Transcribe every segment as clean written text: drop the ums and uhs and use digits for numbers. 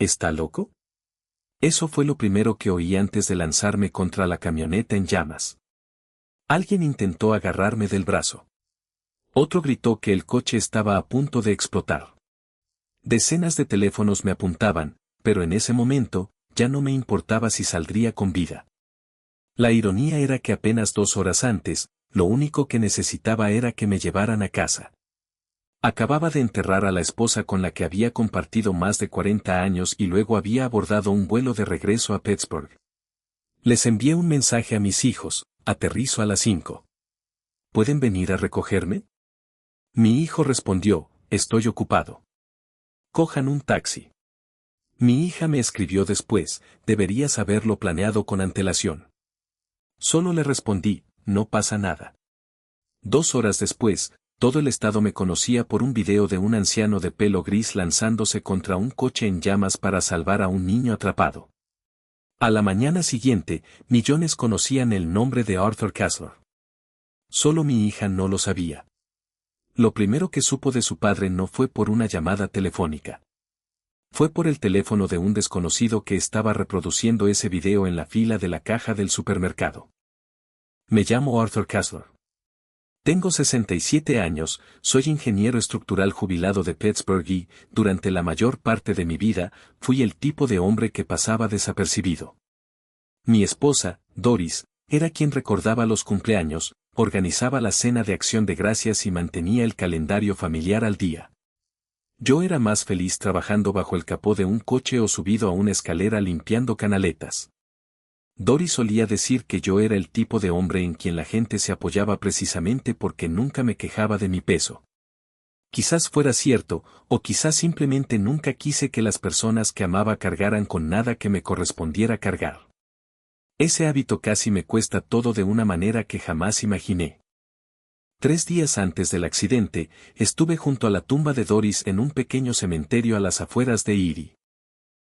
¿Está loco? Eso fue lo primero que oí antes de lanzarme contra la camioneta en llamas. Alguien intentó agarrarme del brazo. Otro gritó que el coche estaba a punto de explotar. Decenas de teléfonos me apuntaban, pero en ese momento, ya no me importaba si saldría con vida. La ironía era que apenas 2 horas antes, lo único que necesitaba era que me llevaran a casa. Acababa de enterrar a la esposa con la que había compartido más de 40 años y luego había abordado un vuelo de regreso a Pittsburgh. Les envié un mensaje a mis hijos: aterrizo a las 5. ¿Pueden venir a recogerme? Mi hijo respondió: estoy ocupado. Cojan un taxi. Mi hija me escribió después: deberías haberlo planeado con antelación. Solo le respondí: no pasa nada. 2 horas después, todo el estado me conocía por un video de un anciano de pelo gris lanzándose contra un coche en llamas para salvar a un niño atrapado. A la mañana siguiente, millones conocían el nombre de Arthur Kastler. Solo mi hija no lo sabía. Lo primero que supo de su padre no fue por una llamada telefónica. Fue por el teléfono de un desconocido que estaba reproduciendo ese video en la fila de la caja del supermercado. Me llamo Arthur Kastler. Tengo 67 años, soy ingeniero estructural jubilado de Pittsburgh y, durante la mayor parte de mi vida, fui el tipo de hombre que pasaba desapercibido. Mi esposa, Doris, era quien recordaba los cumpleaños, organizaba la cena de acción de gracias y mantenía el calendario familiar al día. Yo era más feliz trabajando bajo el capó de un coche o subido a una escalera limpiando canaletas. Doris solía decir que yo era el tipo de hombre en quien la gente se apoyaba precisamente porque nunca me quejaba de mi peso. Quizás fuera cierto, o quizás simplemente nunca quise que las personas que amaba cargaran con nada que me correspondiera cargar. Ese hábito casi me cuesta todo de una manera que jamás imaginé. 3 días antes del accidente, estuve junto a la tumba de Doris en un pequeño cementerio a las afueras de Erie.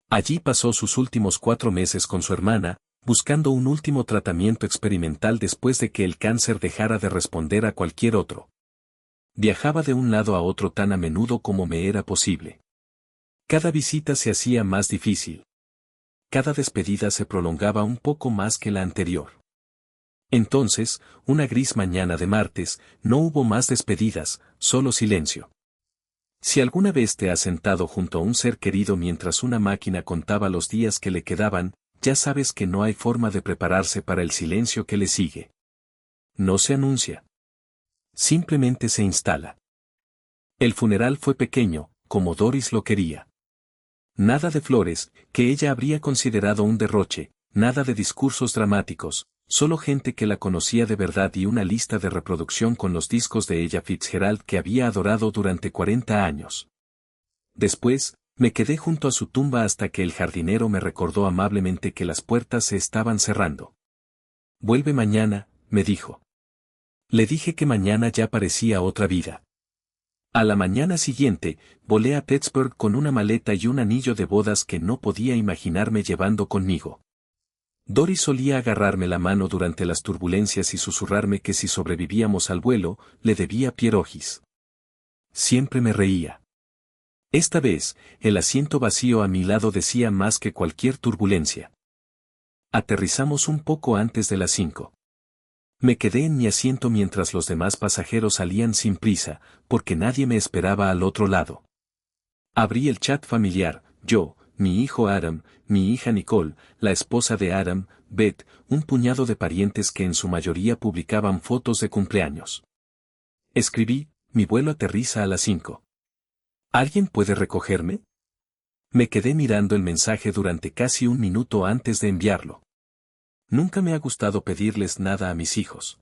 Allí pasó sus últimos 4 meses con su hermana, buscando un último tratamiento experimental después de que el cáncer dejara de responder a cualquier otro. Viajaba de un lado a otro tan a menudo como me era posible. Cada visita se hacía más difícil. Cada despedida se prolongaba un poco más que la anterior. Entonces, una gris mañana de martes, no hubo más despedidas, solo silencio. Si alguna vez te has sentado junto a un ser querido mientras una máquina contaba los días que le quedaban, ya sabes que no hay forma de prepararse para el silencio que le sigue. No se anuncia. Simplemente se instala. El funeral fue pequeño, como Doris lo quería. Nada de flores, que ella habría considerado un derroche, nada de discursos dramáticos, solo gente que la conocía de verdad y una lista de reproducción con los discos de Ella Fitzgerald que había adorado durante 40 años. Después, me quedé junto a su tumba hasta que el jardinero me recordó amablemente que las puertas se estaban cerrando. Vuelve mañana, me dijo. Le dije que mañana ya parecía otra vida. A la mañana siguiente, volé a Pittsburgh con una maleta y un anillo de bodas que no podía imaginarme llevando conmigo. Doris solía agarrarme la mano durante las turbulencias y susurrarme que si sobrevivíamos al vuelo, le debía pierogis. Siempre me reía. Esta vez, el asiento vacío a mi lado decía más que cualquier turbulencia. Aterrizamos un poco antes de las 5. Me quedé en mi asiento mientras los demás pasajeros salían sin prisa, porque nadie me esperaba al otro lado. Abrí el chat familiar, yo, mi hijo Adam, mi hija Nicole, la esposa de Adam, Beth, un puñado de parientes que en su mayoría publicaban fotos de cumpleaños. Escribí: mi vuelo aterriza a las 5. ¿Alguien puede recogerme? Me quedé mirando el mensaje durante casi un minuto antes de enviarlo. Nunca me ha gustado pedirles nada a mis hijos.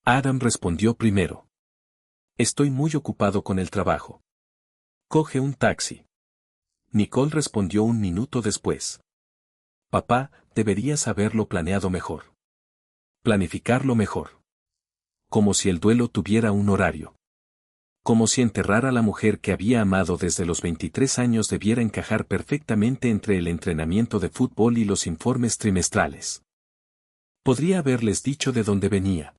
Adam respondió primero. Estoy muy ocupado con el trabajo. Coge un taxi. Nicole respondió un minuto después. Papá, deberías haberlo planeado mejor. Planificarlo mejor. Como si el duelo tuviera un horario. Como si enterrar a la mujer que había amado desde los 23 años debiera encajar perfectamente entre el entrenamiento de fútbol y los informes trimestrales. Podría haberles dicho de dónde venía.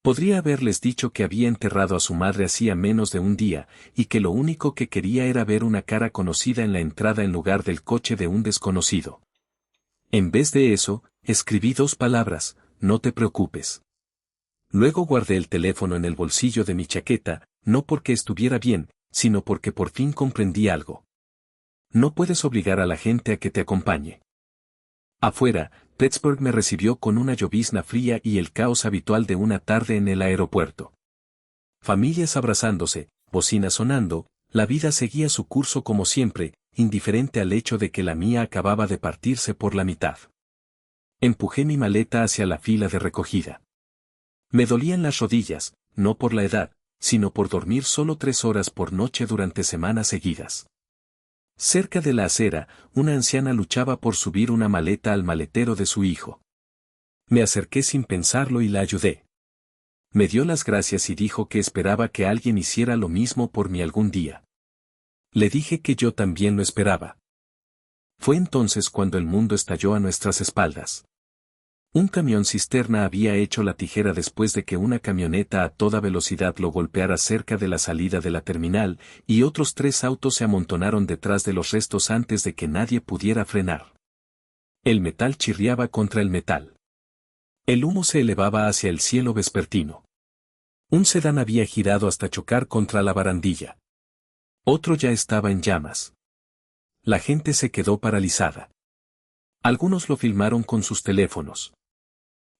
Podría haberles dicho que había enterrado a su madre hacía menos de un día, y que lo único que quería era ver una cara conocida en la entrada en lugar del coche de un desconocido. En vez de eso, escribí 2 palabras: no te preocupes. Luego guardé el teléfono en el bolsillo de mi chaqueta, no porque estuviera bien, sino porque por fin comprendí algo. No puedes obligar a la gente a que te acompañe. Afuera, Pittsburgh me recibió con una llovizna fría y el caos habitual de una tarde en el aeropuerto. Familias abrazándose, bocinas sonando, la vida seguía su curso como siempre, indiferente al hecho de que la mía acababa de partirse por la mitad. Empujé mi maleta hacia la fila de recogida. Me dolían las rodillas, no por la edad, sino por dormir solo 3 horas por noche durante semanas seguidas. Cerca de la acera, una anciana luchaba por subir una maleta al maletero de su hijo. Me acerqué sin pensarlo y la ayudé. Me dio las gracias y dijo que esperaba que alguien hiciera lo mismo por mí algún día. Le dije que yo también lo esperaba. Fue entonces cuando el mundo estalló a nuestras espaldas. Un camión cisterna había hecho la tijera después de que una camioneta a toda velocidad lo golpeara cerca de la salida de la terminal, y otros 3 autos se amontonaron detrás de los restos antes de que nadie pudiera frenar. El metal chirriaba contra el metal. El humo se elevaba hacia el cielo vespertino. Un sedán había girado hasta chocar contra la barandilla. Otro ya estaba en llamas. La gente se quedó paralizada. Algunos lo filmaron con sus teléfonos.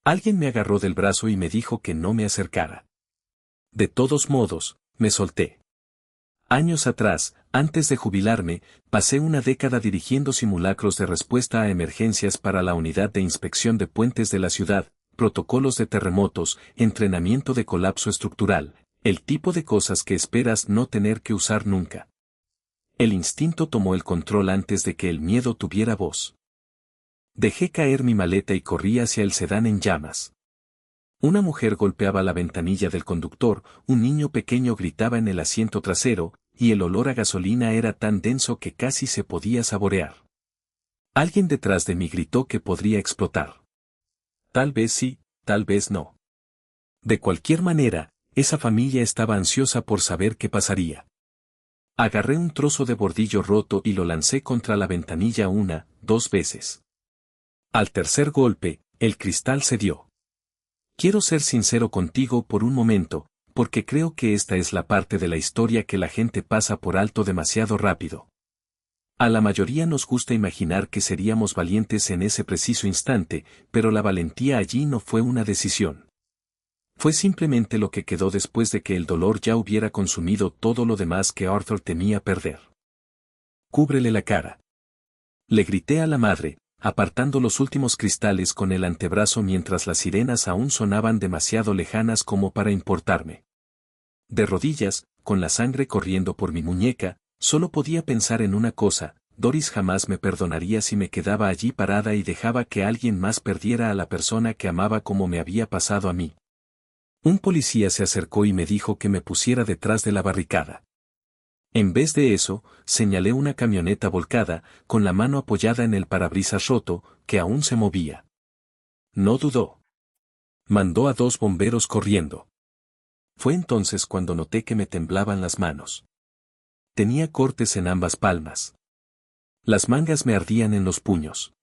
Alguien me agarró del brazo y me dijo que no me acercara. De todos modos, me solté. Años atrás, antes de jubilarme, pasé una década dirigiendo simulacros de respuesta a emergencias para la Unidad de Inspección de Puentes de la ciudad, protocolos de terremotos, entrenamiento de colapso estructural, el tipo de cosas que esperas no tener que usar nunca. El instinto tomó el control antes de que el miedo tuviera voz. Dejé caer mi maleta y corrí hacia el sedán en llamas. Una mujer golpeaba la ventanilla del conductor, un niño pequeño gritaba en el asiento trasero, y el olor a gasolina era tan denso que casi se podía saborear. Alguien detrás de mí gritó que podría explotar. Tal vez sí, tal vez no. De cualquier manera, esa familia estaba ansiosa por saber qué pasaría. Agarré un trozo de bordillo roto y lo lancé contra la ventanilla 1, 2 veces. Al tercer golpe, el cristal cedió. Quiero ser sincero contigo por un momento, porque creo que esta es la parte de la historia que la gente pasa por alto demasiado rápido. A la mayoría nos gusta imaginar que seríamos valientes en ese preciso instante, pero la valentía allí no fue una decisión. Fue simplemente lo que quedó después de que el dolor ya hubiera consumido todo lo demás que Arthur temía perder. Cúbrele la cara. Le grité a la madre, apartando los últimos cristales con el antebrazo mientras las sirenas aún sonaban demasiado lejanas como para importarme. De rodillas, con la sangre corriendo por mi muñeca, solo podía pensar en una cosa: Doris jamás me perdonaría si me quedaba allí parada y dejaba que alguien más perdiera a la persona que amaba como me había pasado a mí. Un policía se acercó y me dijo que me pusiera detrás de la barricada. En vez de eso, señalé una camioneta volcada, con la mano apoyada en el parabrisas roto, que aún se movía. No dudó. Mandó a 2 bomberos corriendo. Fue entonces cuando noté que me temblaban las manos. Tenía cortes en ambas palmas. Las mangas me ardían en los puños.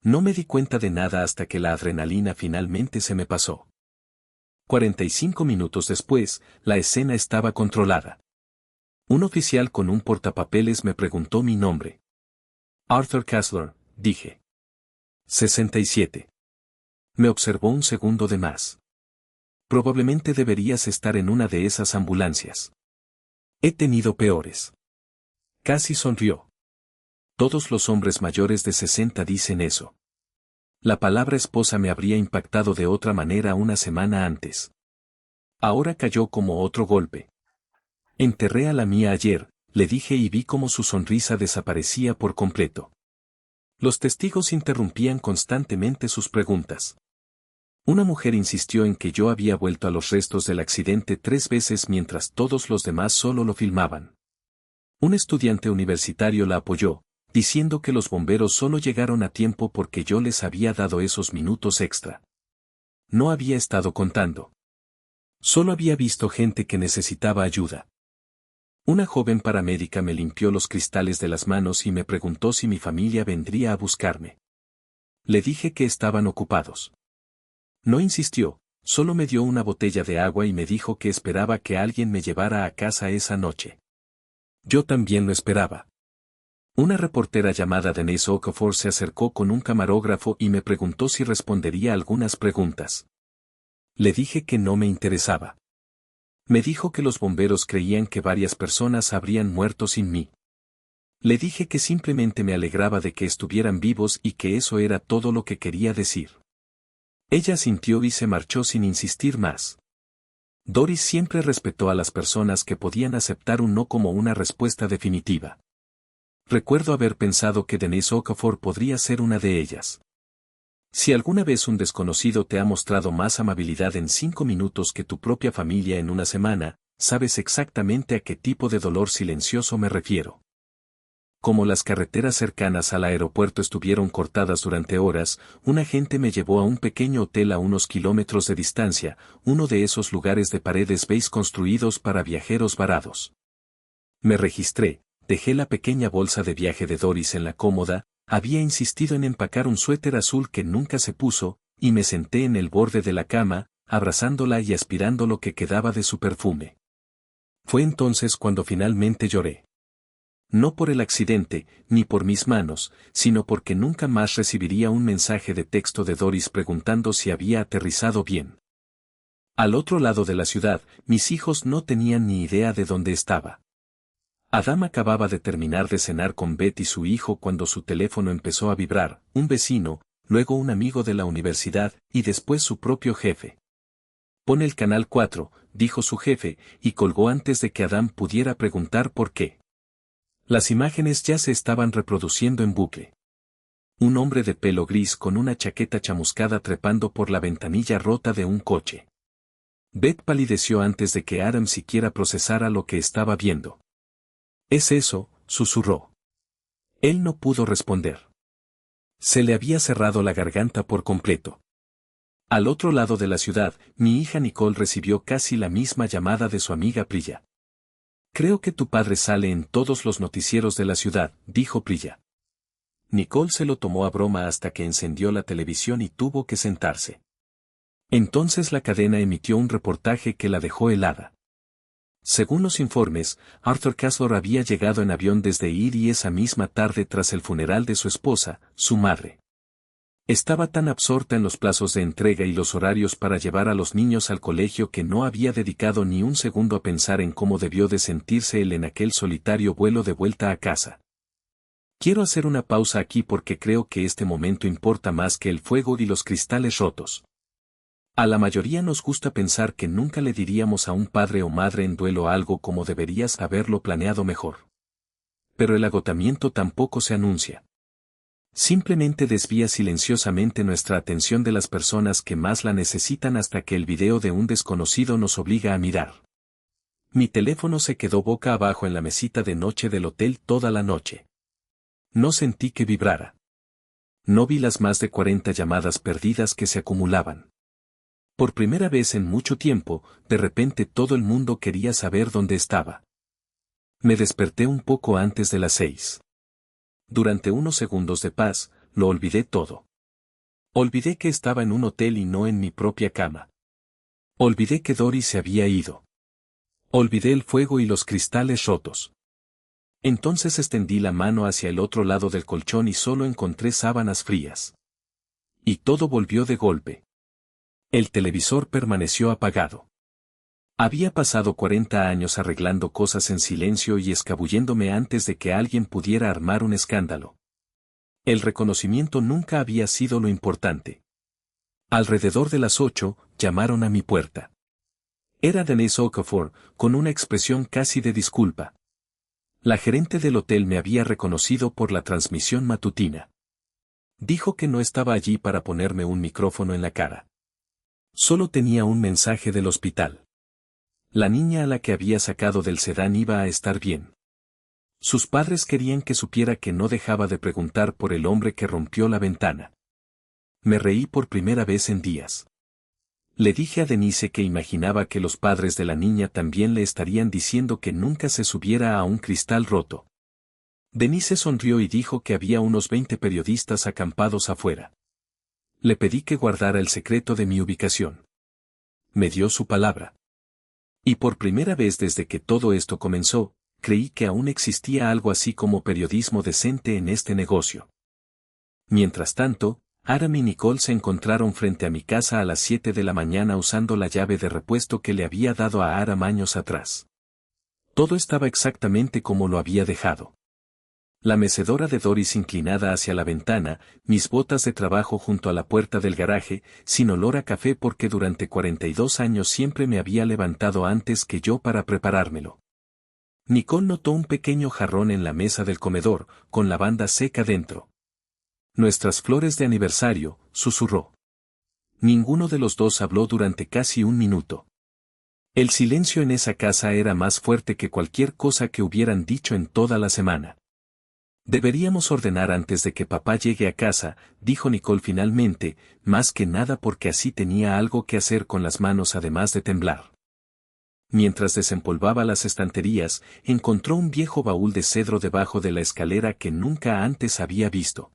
No me di cuenta de nada hasta que la adrenalina finalmente se me pasó. 45 minutos después, la escena estaba controlada. Un oficial con un portapapeles me preguntó mi nombre. Arthur Kessler, dije. 67. Me observó un segundo de más. Probablemente deberías estar en una de esas ambulancias. He tenido peores. Casi sonrió. Todos los hombres mayores de 60 dicen eso. La palabra esposa me habría impactado de otra manera una semana antes. Ahora cayó como otro golpe. Enterré a la mía ayer, le dije, y vi cómo su sonrisa desaparecía por completo. Los testigos interrumpían constantemente sus preguntas. Una mujer insistió en que yo había vuelto a los restos del accidente 3 veces mientras todos los demás solo lo filmaban. Un estudiante universitario la apoyó, diciendo que los bomberos solo llegaron a tiempo porque yo les había dado esos minutos extra. No había estado contando. Solo había visto gente que necesitaba ayuda. Una joven paramédica me limpió los cristales de las manos y me preguntó si mi familia vendría a buscarme. Le dije que estaban ocupados. No insistió, solo me dio una botella de agua y me dijo que esperaba que alguien me llevara a casa esa noche. Yo también lo esperaba. Una reportera llamada Denise Okafor se acercó con un camarógrafo y me preguntó si respondería algunas preguntas. Le dije que no me interesaba. Me dijo que los bomberos creían que varias personas habrían muerto sin mí. Le dije que simplemente me alegraba de que estuvieran vivos y que eso era todo lo que quería decir. Ella asintió y se marchó sin insistir más. Doris siempre respetó a las personas que podían aceptar un no como una respuesta definitiva. Recuerdo haber pensado que Denise Okafor podría ser una de ellas. Si alguna vez un desconocido te ha mostrado más amabilidad en 5 minutos que tu propia familia en una semana, sabes exactamente a qué tipo de dolor silencioso me refiero. Como las carreteras cercanas al aeropuerto estuvieron cortadas durante horas, un agente me llevó a un pequeño hotel a unos kilómetros de distancia, uno de esos lugares de paredes beige construidos para viajeros varados. Me registré, dejé la pequeña bolsa de viaje de Doris en la cómoda, había insistido en empacar un suéter azul que nunca se puso, y me senté en el borde de la cama, abrazándola y aspirando lo que quedaba de su perfume. Fue entonces cuando finalmente lloré. No por el accidente, ni por mis manos, sino porque nunca más recibiría un mensaje de texto de Doris preguntando si había aterrizado bien. Al otro lado de la ciudad, mis hijos no tenían ni idea de dónde estaba. Adam acababa de terminar de cenar con Beth y su hijo cuando su teléfono empezó a vibrar, un vecino, luego un amigo de la universidad, y después su propio jefe. «Pon el canal 4», dijo su jefe, y colgó antes de que Adam pudiera preguntar por qué. Las imágenes ya se estaban reproduciendo en bucle. Un hombre de pelo gris con una chaqueta chamuscada trepando por la ventanilla rota de un coche. Beth palideció antes de que Adam siquiera procesara lo que estaba viendo. «¿Es eso?», susurró. Él no pudo responder. Se le había cerrado la garganta por completo. Al otro lado de la ciudad, mi hija Nicole recibió casi la misma llamada de su amiga Priya. «Creo que tu padre sale en todos los noticieros de la ciudad», dijo Priya. Nicole se lo tomó a broma hasta que encendió la televisión y tuvo que sentarse. Entonces la cadena emitió un reportaje que la dejó helada. Según los informes, Arthur Kessler había llegado en avión desde Erie esa misma tarde tras el funeral de su esposa, su madre. Estaba tan absorta en los plazos de entrega y los horarios para llevar a los niños al colegio que no había dedicado ni un segundo a pensar en cómo debió de sentirse él en aquel solitario vuelo de vuelta a casa. Quiero hacer una pausa aquí porque creo que este momento importa más que el fuego y los cristales rotos. A la mayoría nos gusta pensar que nunca le diríamos a un padre o madre en duelo algo como deberías haberlo planeado mejor. Pero el agotamiento tampoco se anuncia. Simplemente desvía silenciosamente nuestra atención de las personas que más la necesitan hasta que el video de un desconocido nos obliga a mirar. Mi teléfono se quedó boca abajo en la mesita de noche del hotel toda la noche. No sentí que vibrara. No vi las más de 40 llamadas perdidas que se acumulaban. Por primera vez en mucho tiempo, de repente todo el mundo quería saber dónde estaba. Me desperté un poco antes de las 6. Durante unos segundos de paz, lo olvidé todo. Olvidé que estaba en un hotel y no en mi propia cama. Olvidé que Doris se había ido. Olvidé el fuego y los cristales rotos. Entonces extendí la mano hacia el otro lado del colchón y solo encontré sábanas frías. Y todo volvió de golpe. El televisor permaneció apagado. Había pasado 40 años arreglando cosas en silencio y escabulléndome antes de que alguien pudiera armar un escándalo. El reconocimiento nunca había sido lo importante. Alrededor de las 8, llamaron a mi puerta. Era Denise Okafor, con una expresión casi de disculpa. La gerente del hotel me había reconocido por la transmisión matutina. Dijo que no estaba allí para ponerme un micrófono en la cara. Solo tenía un mensaje del hospital. La niña a la que había sacado del sedán iba a estar bien. Sus padres querían que supiera que no dejaba de preguntar por el hombre que rompió la ventana. Me reí por primera vez en días. Le dije a Denise que imaginaba que los padres de la niña también le estarían diciendo que nunca se subiera a un cristal roto. Denise sonrió y dijo que había unos 20 periodistas acampados afuera. Le pedí que guardara el secreto de mi ubicación. Me dio su palabra. Y por primera vez desde que todo esto comenzó, creí que aún existía algo así como periodismo decente en este negocio. Mientras tanto, Aram y Nicole se encontraron frente a mi casa a las 7 de la mañana usando la llave de repuesto que le había dado a Aram años atrás. Todo estaba exactamente como lo había dejado. La mecedora de Doris inclinada hacia la ventana, mis botas de trabajo junto a la puerta del garaje, sin olor a café porque durante 42 años siempre me había levantado antes que yo para preparármelo. Nicole notó un pequeño jarrón en la mesa del comedor, con lavanda seca dentro. Nuestras flores de aniversario, susurró. Ninguno de los dos habló durante casi un minuto. El silencio en esa casa era más fuerte que cualquier cosa que hubieran dicho en toda la semana. Deberíamos ordenar antes de que papá llegue a casa, dijo Nicole finalmente, más que nada porque así tenía algo que hacer con las manos además de temblar. Mientras desempolvaba las estanterías, encontró un viejo baúl de cedro debajo de la escalera que nunca antes había visto.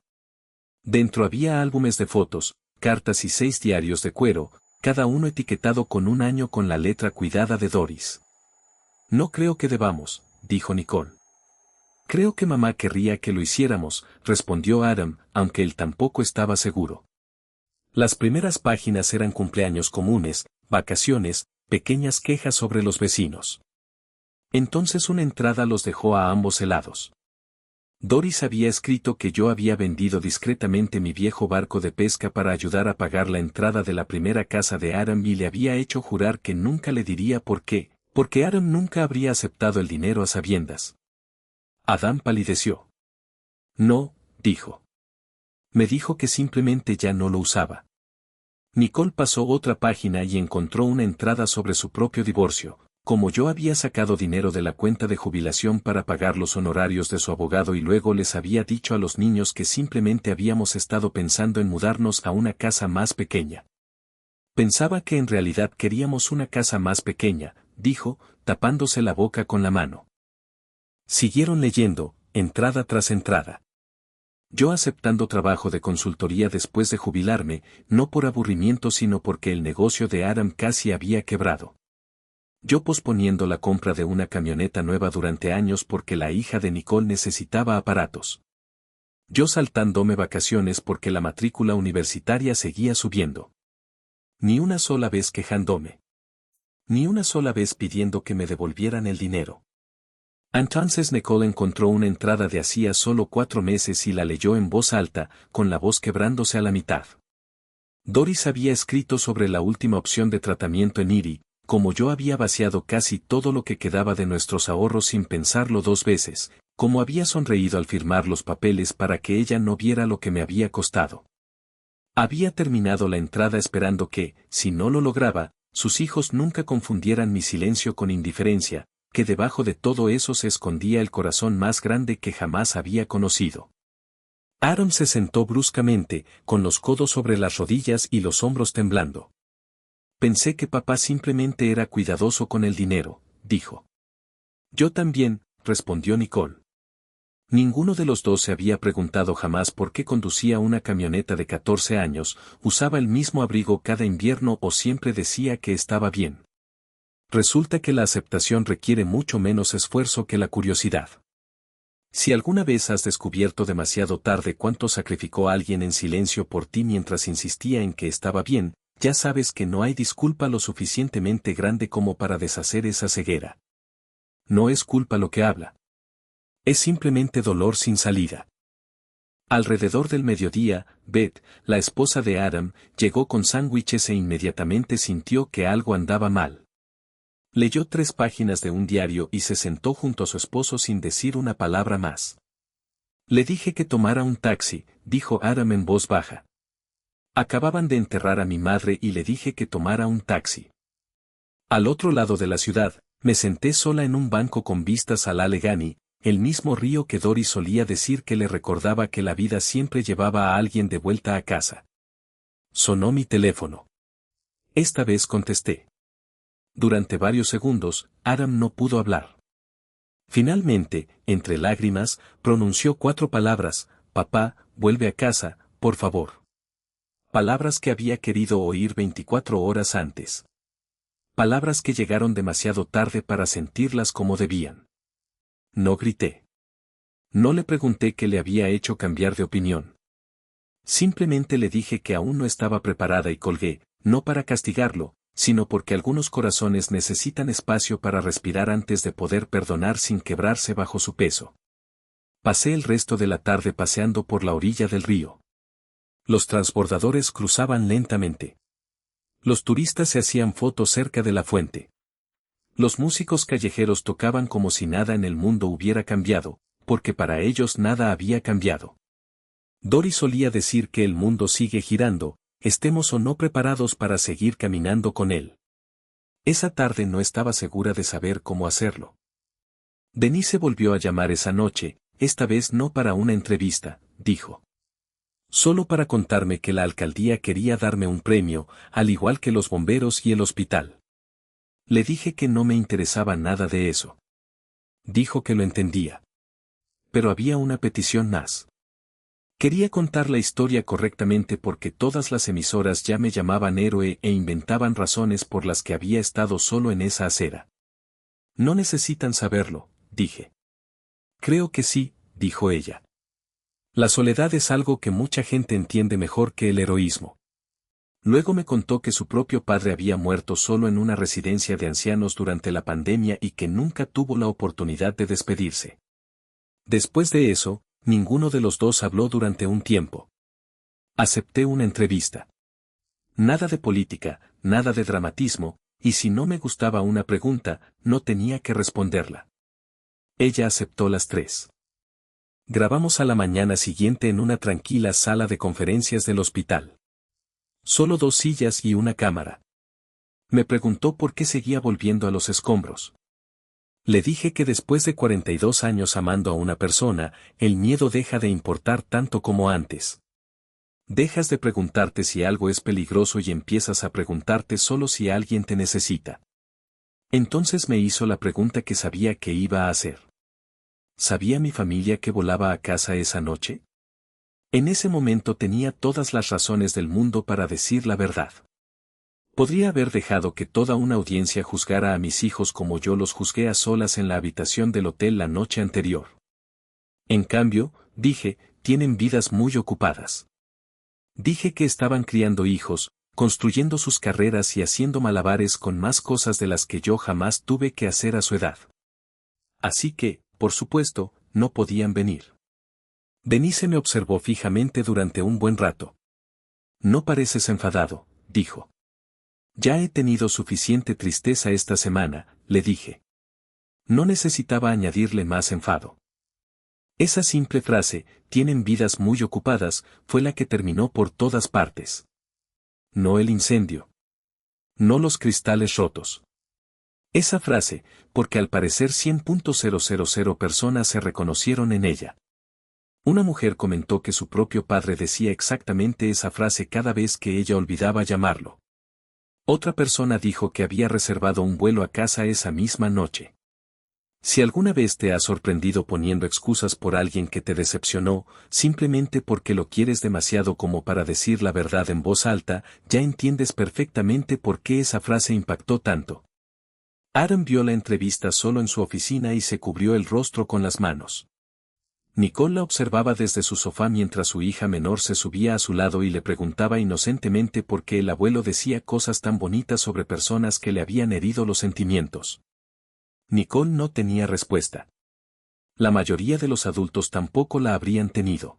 Dentro había álbumes de fotos, cartas y 6 diarios de cuero, cada uno etiquetado con un año con la letra cuidada de Doris. No creo que debamos, dijo Nicole. Creo que mamá querría que lo hiciéramos, respondió Aram, aunque él tampoco estaba seguro. Las primeras páginas eran cumpleaños comunes, vacaciones, pequeñas quejas sobre los vecinos. Entonces una entrada los dejó a ambos helados. Doris había escrito que yo había vendido discretamente mi viejo barco de pesca para ayudar a pagar la entrada de la primera casa de Aram y le había hecho jurar que nunca le diría por qué, porque Aram nunca habría aceptado el dinero a sabiendas. Adam palideció. No, dijo. Me dijo que simplemente ya no lo usaba. Nicole pasó otra página y encontró una entrada sobre su propio divorcio. Como yo había sacado dinero de la cuenta de jubilación para pagar los honorarios de su abogado y luego les había dicho a los niños que simplemente habíamos estado pensando en mudarnos a una casa más pequeña. Pensaba que en realidad queríamos una casa más pequeña, dijo, tapándose la boca con la mano. Siguieron leyendo, entrada tras entrada. Yo aceptando trabajo de consultoría después de jubilarme, no por aburrimiento sino porque el negocio de Aram casi había quebrado. Yo posponiendo la compra de una camioneta nueva durante años porque la hija de Nicole necesitaba aparatos. Yo saltándome vacaciones porque la matrícula universitaria seguía subiendo. Ni una sola vez quejándome. Ni una sola vez pidiendo que me devolvieran el dinero. Entonces Nicole encontró una entrada de hacía solo 4 meses y la leyó en voz alta, con la voz quebrándose a la mitad. Doris había escrito sobre la última opción de tratamiento en Erie. Como yo había vaciado casi todo lo que quedaba de nuestros ahorros sin pensarlo 2 veces, como había sonreído al firmar los papeles para que ella no viera lo que me había costado. Había terminado la entrada esperando que, si no lo lograba, sus hijos nunca confundieran mi silencio con indiferencia, que debajo de todo eso se escondía el corazón más grande que jamás había conocido. Aaron se sentó bruscamente, con los codos sobre las rodillas y los hombros temblando. Pensé que papá simplemente era cuidadoso con el dinero, dijo. Yo también, respondió Nicole. Ninguno de los dos se había preguntado jamás por qué conducía una camioneta de 14 años, usaba el mismo abrigo cada invierno o siempre decía que estaba bien. Resulta que la aceptación requiere mucho menos esfuerzo que la curiosidad. Si alguna vez has descubierto demasiado tarde cuánto sacrificó alguien en silencio por ti mientras insistía en que estaba bien, ya sabes que no hay disculpa lo suficientemente grande como para deshacer esa ceguera. No es culpa lo que habla. Es simplemente dolor sin salida. Alrededor del mediodía, Beth, la esposa de Adam, llegó con sándwiches e inmediatamente sintió que algo andaba mal. Leyó 3 páginas de un diario y se sentó junto a su esposo sin decir una palabra más. Le dije que tomara un taxi, dijo Adam en voz baja. Acababan de enterrar a mi madre y le dije que tomara un taxi. Al otro lado de la ciudad, me senté sola en un banco con vistas al Allegheny, el mismo río que Doris solía decir que le recordaba que la vida siempre llevaba a alguien de vuelta a casa. Sonó mi teléfono. Esta vez contesté. Durante varios segundos, Aram no pudo hablar. Finalmente, entre lágrimas, pronunció 4 palabras: papá, vuelve a casa, por favor. Palabras que había querido oír 24 horas antes. Palabras que llegaron demasiado tarde para sentirlas como debían. No grité. No le pregunté qué le había hecho cambiar de opinión. Simplemente le dije que aún no estaba preparada y colgué, no para castigarlo, sino porque algunos corazones necesitan espacio para respirar antes de poder perdonar sin quebrarse bajo su peso. Pasé el resto de la tarde paseando por la orilla del río. Los transbordadores cruzaban lentamente. Los turistas se hacían fotos cerca de la fuente. Los músicos callejeros tocaban como si nada en el mundo hubiera cambiado, porque para ellos nada había cambiado. Dory solía decir que el mundo sigue girando, estemos o no preparados para seguir caminando con él. Esa tarde no estaba segura de saber cómo hacerlo. Denise volvió a llamar esa noche, esta vez no para una entrevista, dijo. Solo para contarme que la alcaldía quería darme un premio, al igual que los bomberos y el hospital. Le dije que no me interesaba nada de eso. Dijo que lo entendía. Pero había una petición más. Quería contar la historia correctamente porque todas las emisoras ya me llamaban héroe e inventaban razones por las que había estado solo en esa acera. No necesitan saberlo, dije. Creo que sí, dijo ella. La soledad es algo que mucha gente entiende mejor que el heroísmo. Luego me contó que su propio padre había muerto solo en una residencia de ancianos durante la pandemia y que nunca tuvo la oportunidad de despedirse. Después de eso, ninguno de los dos habló durante un tiempo. Acepté una entrevista. Nada de política, nada de dramatismo, y si no me gustaba una pregunta, no tenía que responderla. Ella aceptó las 3. Grabamos a la mañana siguiente en una tranquila sala de conferencias del hospital. Solo 2 sillas y una cámara. Me preguntó por qué seguía volviendo a los escombros. Le dije que después de 42 años amando a una persona, el miedo deja de importar tanto como antes. Dejas de preguntarte si algo es peligroso y empiezas a preguntarte solo si alguien te necesita. Entonces me hizo la pregunta que sabía que iba a hacer. ¿Sabía mi familia que volaba a casa esa noche? En ese momento tenía todas las razones del mundo para decir la verdad. Podría haber dejado que toda una audiencia juzgara a mis hijos como yo los juzgué a solas en la habitación del hotel la noche anterior. En cambio, dije, tienen vidas muy ocupadas. Dije que estaban criando hijos, construyendo sus carreras y haciendo malabares con más cosas de las que yo jamás tuve que hacer a su edad. Así que, por supuesto, no podían venir. Denise me observó fijamente durante un buen rato. No pareces enfadado, dijo. Ya he tenido suficiente tristeza esta semana, le dije. No necesitaba añadirle más enfado. Esa simple frase, tienen vidas muy ocupadas, fue la que terminó por todas partes. No el incendio. No los cristales rotos. Esa frase, porque al parecer 100.000 personas se reconocieron en ella. Una mujer comentó que su propio padre decía exactamente esa frase cada vez que ella olvidaba llamarlo. Otra persona dijo que había reservado un vuelo a casa esa misma noche. Si alguna vez te has sorprendido poniendo excusas por alguien que te decepcionó, simplemente porque lo quieres demasiado como para decir la verdad en voz alta, ya entiendes perfectamente por qué esa frase impactó tanto. Aram vio la entrevista solo en su oficina y se cubrió el rostro con las manos. Nicole la observaba desde su sofá mientras su hija menor se subía a su lado y le preguntaba inocentemente por qué el abuelo decía cosas tan bonitas sobre personas que le habían herido los sentimientos. Nicole no tenía respuesta. La mayoría de los adultos tampoco la habrían tenido.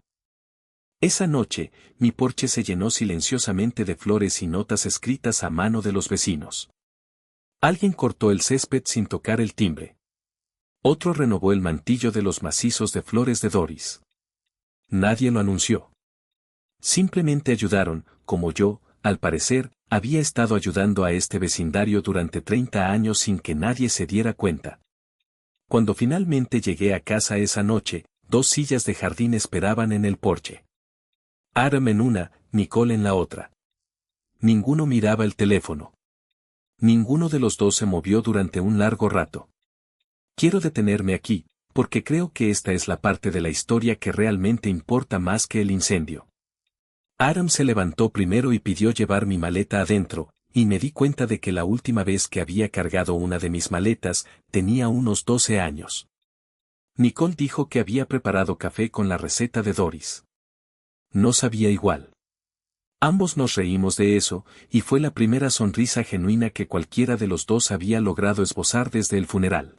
Esa noche, mi porche se llenó silenciosamente de flores y notas escritas a mano de los vecinos. Alguien cortó el césped sin tocar el timbre. Otro renovó el mantillo de los macizos de flores de Doris. Nadie lo anunció. Simplemente ayudaron, como yo, al parecer, había estado ayudando a este vecindario durante 30 años sin que nadie se diera cuenta. Cuando finalmente llegué a casa esa noche, 2 sillas de jardín esperaban en el porche. Aram en una, Nicole en la otra. Ninguno miraba el teléfono. Ninguno de los dos se movió durante un largo rato. Quiero detenerme aquí, porque creo que esta es la parte de la historia que realmente importa más que el incendio. Adam se levantó primero y pidió llevar mi maleta adentro, y me di cuenta de que la última vez que había cargado una de mis maletas, tenía unos 12 años. Nicole dijo que había preparado café con la receta de Doris. No sabía igual. Ambos nos reímos de eso, y fue la primera sonrisa genuina que cualquiera de los dos había logrado esbozar desde el funeral.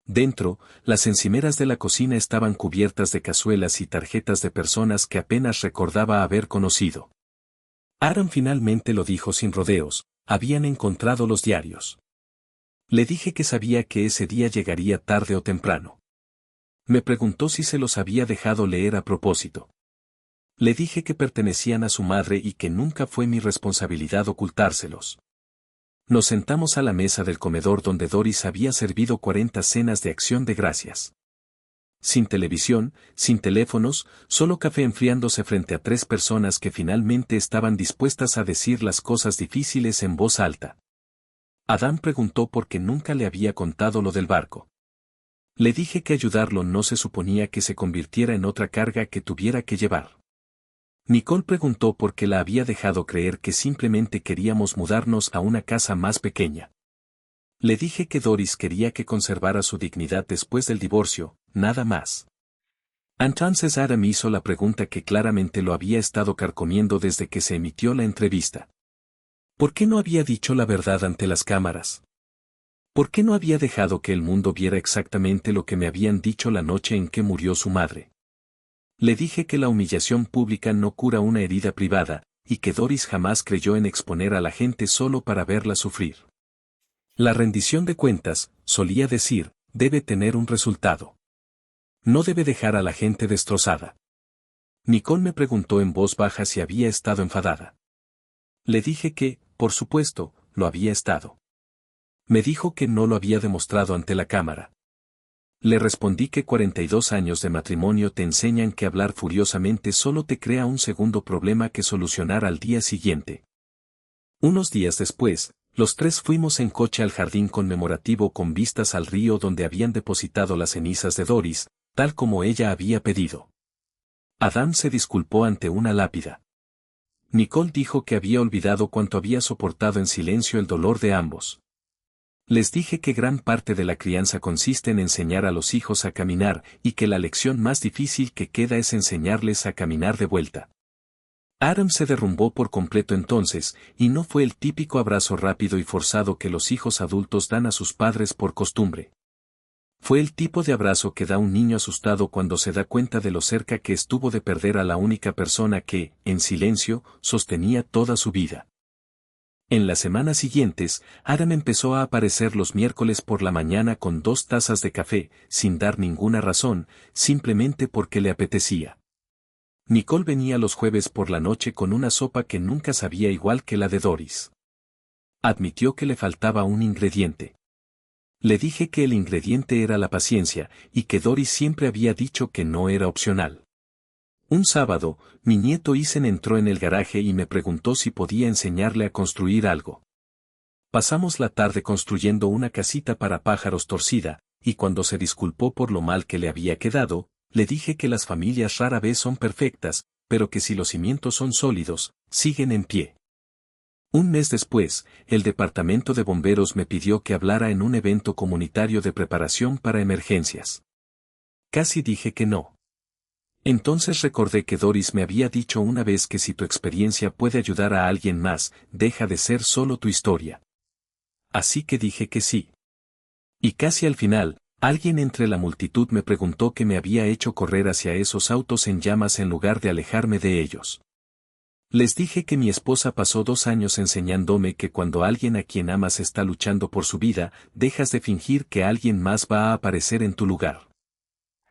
Dentro, las encimeras de la cocina estaban cubiertas de cazuelas y tarjetas de personas que apenas recordaba haber conocido. Aaron finalmente lo dijo sin rodeos, habían encontrado los diarios. Le dije que sabía que ese día llegaría tarde o temprano. Me preguntó si se los había dejado leer a propósito. Le dije que pertenecían a su madre y que nunca fue mi responsabilidad ocultárselos. Nos sentamos a la mesa del comedor donde Doris había servido 40 cenas de acción de gracias. Sin televisión, sin teléfonos, solo café enfriándose frente a 3 personas que finalmente estaban dispuestas a decir las cosas difíciles en voz alta. Adam preguntó por qué nunca le había contado lo del barco. Le dije que ayudarlo no se suponía que se convirtiera en otra carga que tuviera que llevar. Nicole preguntó por qué la había dejado creer que simplemente queríamos mudarnos a una casa más pequeña. Le dije que Doris quería que conservara su dignidad después del divorcio, nada más. Entonces Adam hizo la pregunta que claramente lo había estado carcomiendo desde que se emitió la entrevista. ¿Por qué no había dicho la verdad ante las cámaras? ¿Por qué no había dejado que el mundo viera exactamente lo que me habían dicho la noche en que murió su madre? Le dije que la humillación pública no cura una herida privada, y que Doris jamás creyó en exponer a la gente solo para verla sufrir. La rendición de cuentas, solía decir, debe tener un resultado. No debe dejar a la gente destrozada. Nicole me preguntó en voz baja si había estado enfadada. Le dije que, por supuesto, lo había estado. Me dijo que no lo había demostrado ante la cámara. Le respondí que 42 años de matrimonio te enseñan que hablar furiosamente solo te crea un segundo problema que solucionar al día siguiente. Unos días después, los 3 fuimos en coche al jardín conmemorativo con vistas al río donde habían depositado las cenizas de Doris, tal como ella había pedido. Adam se disculpó ante una lápida. Nicole dijo que había olvidado cuánto había soportado en silencio el dolor de ambos. Les dije que gran parte de la crianza consiste en enseñar a los hijos a caminar y que la lección más difícil que queda es enseñarles a caminar de vuelta. Adam se derrumbó por completo entonces, y no fue el típico abrazo rápido y forzado que los hijos adultos dan a sus padres por costumbre. Fue el tipo de abrazo que da un niño asustado cuando se da cuenta de lo cerca que estuvo de perder a la única persona que, en silencio, sostenía toda su vida. En las semanas siguientes, Adam empezó a aparecer los miércoles por la mañana con 2 tazas de café, sin dar ninguna razón, simplemente porque le apetecía. Nicole venía los jueves por la noche con una sopa que nunca sabía igual que la de Doris. Admitió que le faltaba un ingrediente. Le dije que el ingrediente era la paciencia, y que Doris siempre había dicho que no era opcional. Un sábado, mi nieto Isen entró en el garaje y me preguntó si podía enseñarle a construir algo. Pasamos la tarde construyendo una casita para pájaros torcida, y cuando se disculpó por lo mal que le había quedado, le dije que las familias rara vez son perfectas, pero que si los cimientos son sólidos, siguen en pie. Un mes después, el departamento de bomberos me pidió que hablara en un evento comunitario de preparación para emergencias. Casi dije que no. Entonces recordé que Doris me había dicho una vez que si tu experiencia puede ayudar a alguien más, deja de ser solo tu historia. Así que dije que sí. Y casi al final, alguien entre la multitud me preguntó qué me había hecho correr hacia esos autos en llamas en lugar de alejarme de ellos. Les dije que mi esposa pasó 2 años enseñándome que cuando alguien a quien amas está luchando por su vida, dejas de fingir que alguien más va a aparecer en tu lugar.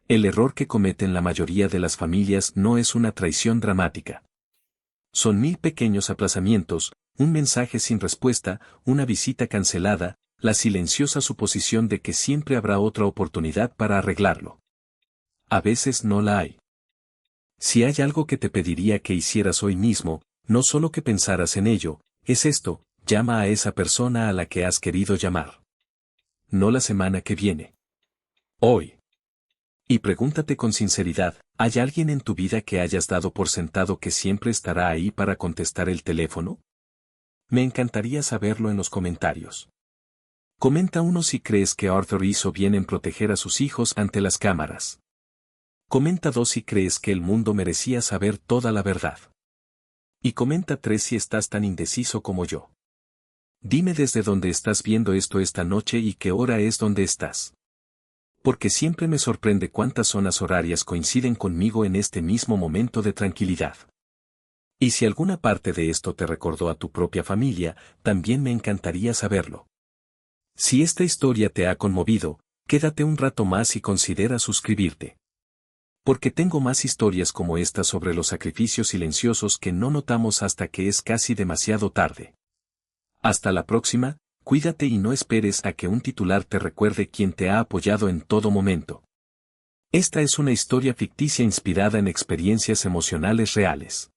El error que cometen la mayoría de las familias no es una traición dramática. Son 1000 pequeños aplazamientos, un mensaje sin respuesta, una visita cancelada, la silenciosa suposición de que siempre habrá otra oportunidad para arreglarlo. A veces no la hay. Si hay algo que te pediría que hicieras hoy mismo, no solo que pensaras en ello, es esto, llama a esa persona a la que has querido llamar. No la semana que viene. Hoy. Y pregúntate con sinceridad, ¿hay alguien en tu vida que hayas dado por sentado que siempre estará ahí para contestar el teléfono? Me encantaría saberlo en los comentarios. Comenta uno si crees que Arthur hizo bien en proteger a sus hijos ante las cámaras. Comenta 2 si crees que el mundo merecía saber toda la verdad. Y comenta 3 si estás tan indeciso como yo. Dime desde dónde estás viendo esto esta noche y qué hora es donde estás. Porque siempre me sorprende cuántas zonas horarias coinciden conmigo en este mismo momento de tranquilidad. Y si alguna parte de esto te recordó a tu propia familia, también me encantaría saberlo. Si esta historia te ha conmovido, quédate un rato más y considera suscribirte. Porque tengo más historias como esta sobre los sacrificios silenciosos que no notamos hasta que es casi demasiado tarde. Hasta la próxima, cuídate y no esperes a que un titular te recuerde quién te ha apoyado en todo momento. Esta es una historia ficticia inspirada en experiencias emocionales reales.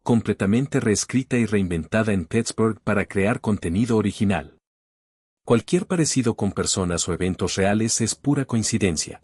Completamente reescrita y reinventada en Pittsburgh para crear contenido original. Cualquier parecido con personas o eventos reales es pura coincidencia.